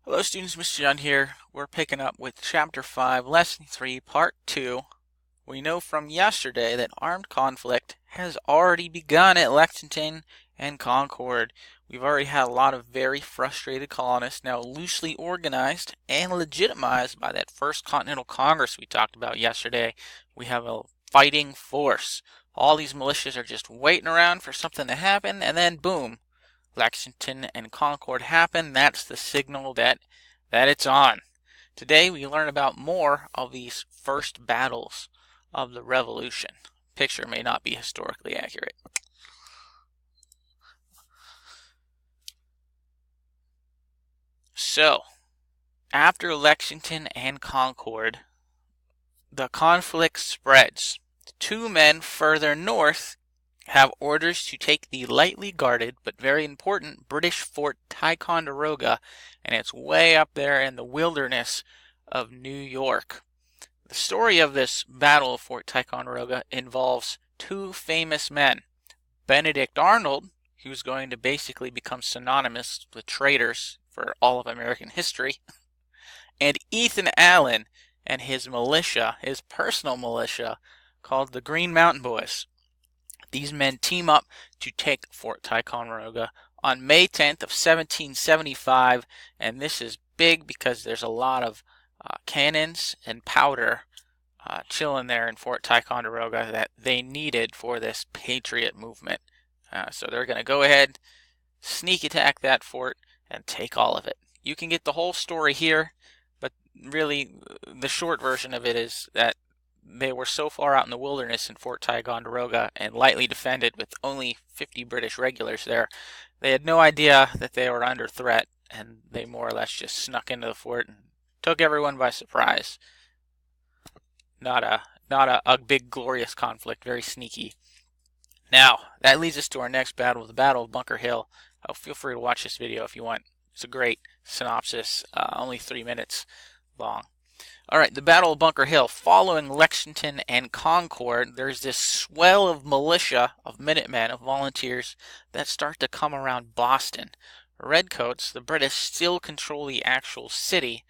Hello students, Mr. John here. We're picking up with Chapter 5, Lesson 3, Part 2. We know from yesterday that armed conflict has already begun at Lexington and Concord. We've already had a lot of very frustrated colonists now loosely organized and legitimized by that First Continental Congress we talked about yesterday. We have a fighting force. All these militias are just waiting around for something to happen, and then boom, Lexington and Concord happen. That's the signal that it's on. Today we learn about more of these first battles of the Revolution. Picture may not be historically accurate. So, after Lexington and Concord, the conflict spreads. Two men further north have orders to take the lightly guarded but very important British Fort Ticonderoga, and it's way up there in the wilderness of New York. The story of this Battle of Fort Ticonderoga involves two famous men, Benedict Arnold, who's going to basically become synonymous with traitors for all of American history, and Ethan Allen and his militia, his personal militia, called the Green Mountain Boys. These men team up to take Fort Ticonderoga on May 10th of 1775, and this is big because there's a lot of cannons and powder chilling there in Fort Ticonderoga that they needed for this patriot movement. So they're going to go ahead, sneak attack that fort, and take all of it. You can get the whole story here, but really the short version of it is that they were so far out in the wilderness in Fort Ticonderoga and lightly defended with only 50 British regulars there, they had no idea that they were under threat, and they more or less just snuck into the fort and took everyone by surprise. Not a big glorious conflict, very sneaky. Now, that leads us to our next battle, the Battle of Bunker Hill. Feel free to watch this video if you want. It's a great synopsis, only 3 minutes long. Alright, the Battle of Bunker Hill. Following Lexington and Concord, there's this swell of militia, of Minutemen, of volunteers that start to come around Boston. Redcoats, the British, still control the actual city,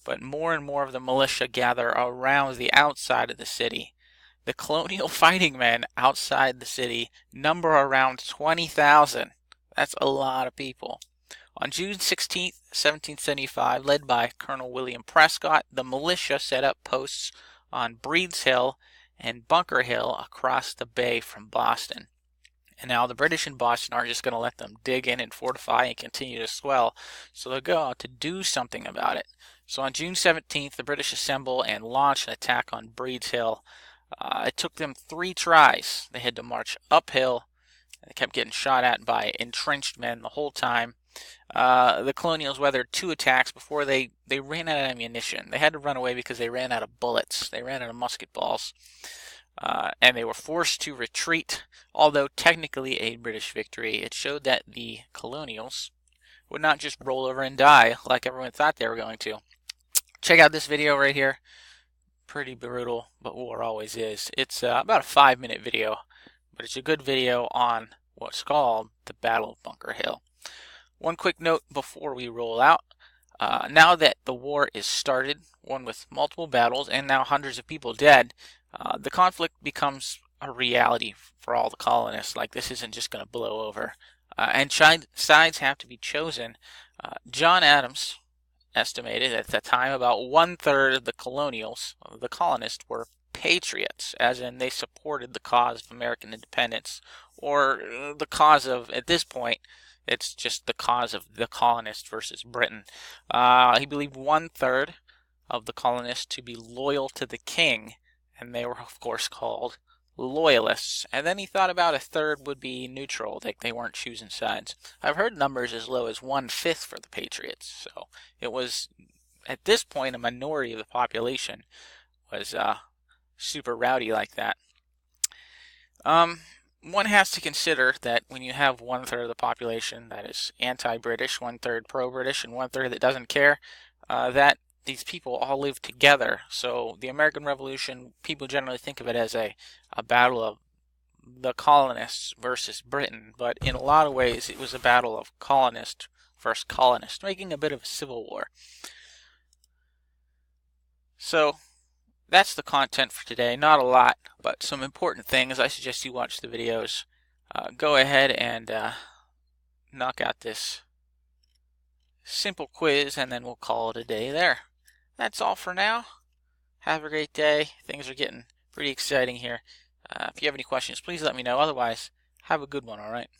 but more and more of the militia gather around the outside of the city. The colonial fighting men outside the city number around 20,000. That's a lot of people. On June 16, 1775, led by Colonel William Prescott, the militia set up posts on Breed's Hill and Bunker Hill across the bay from Boston. And now the British in Boston aren't just going to let them dig in and fortify and continue to swell, so they'll go out to do something about it. So on June 17th, the British assemble and launch an attack on Breed's Hill. It took them 3 tries. They had to march uphill. They kept getting shot at by entrenched men the whole time. The Colonials weathered 2 attacks before they ran out of ammunition. They had to run away because they ran out of bullets. They ran out of musket balls. And they were forced to retreat. Although technically a British victory, it showed that the Colonials would not just roll over and die like everyone thought they were going to. Check out this video right here. Pretty brutal, but war always is. It's about a 5-minute video, but it's a good video on what's called the Battle of Bunker Hill. One quick note before we roll out. Now that the war is started, one with multiple battles and now hundreds of people dead, the conflict becomes a reality for all the colonists. Like, this isn't just going to blow over. And sides have to be chosen. John Adams estimated at the time about 1/3 of the colonists, were patriots, as in they supported the cause of American independence, or the cause of, at this point, it's just the cause of the colonists versus Britain. He believed 1/3 of the colonists to be loyal to the king, and they were, of course, called loyalists. And then he thought about 1/3 would be neutral, like they weren't choosing sides. I've heard numbers as low as 1/5 for the patriots, so it was, at this point, a minority of the population was super rowdy like that. One has to consider that when you have 1/3 of the population that is anti-British, 1/3 pro-British, and 1/3 that doesn't care, that these people all live together. So the American Revolution, people generally think of it as a battle of the colonists versus Britain, but in a lot of ways it was a battle of colonists first colonists, making a bit of a civil war. So that's the content for today. Not a lot, but some important things. I suggest you watch the videos. Go ahead and knock out this simple quiz, and then we'll call it a day there. That's all for now. Have a great day. Things are getting pretty exciting here. If you have any questions, please let me know. Otherwise, have a good one, all right?